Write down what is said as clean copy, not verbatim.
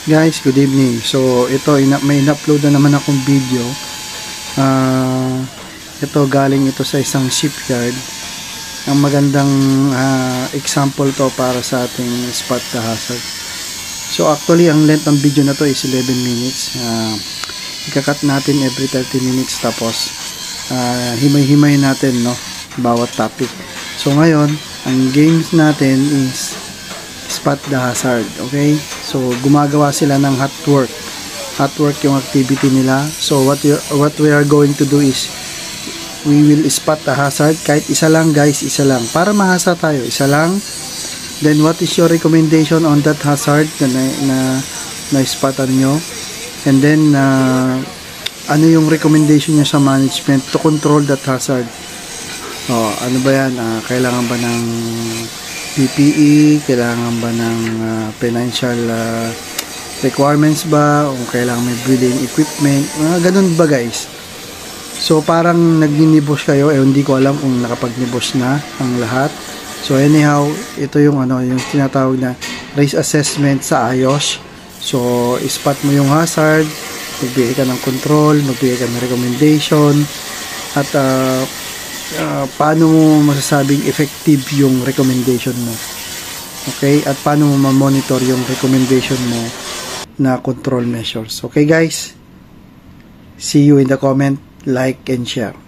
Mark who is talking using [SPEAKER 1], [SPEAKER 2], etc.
[SPEAKER 1] Guys, good evening. So, ito, may in-upload na naman akong video. Ito, galing ito sa isang shipyard. Ang magandang example to para sa ating spot the hazard. So, actually, ang length ng video na to is 11 minutes. Ikakat natin every 30 minutes. Tapos, himay-himay natin, no? Bawat topic. So, ngayon, ang games natin is spot the hazard. Okay? So, gumagawa sila ng hot work. Hot work yung activity nila. So, what we are going to do is we will spot the hazard. Kahit isa lang, guys, isa lang. Para mahasa tayo, isa lang. Then, what is your recommendation on that hazard na spotan nyo? And then, ano yung recommendation nyo sa management to control that hazard? Ano ba yan? Kailangan ba ng PPE, kailangan ba ng financial requirements ba, o kailangan may building equipment, ganun ba guys? So parang nagninibos kayo, hindi ko alam kung nakapagnibos na ang lahat. So anyhow, ito yung yung tinatawag na risk assessment sa IOS. So spot mo yung hazard, magbigay ka ng control, magbigay ka ng recommendation, at paano mo masasabing effective yung recommendation mo, okay, at paano mo ma-monitor yung recommendation mo na control measures. Okay guys, see you in the comment, like and share.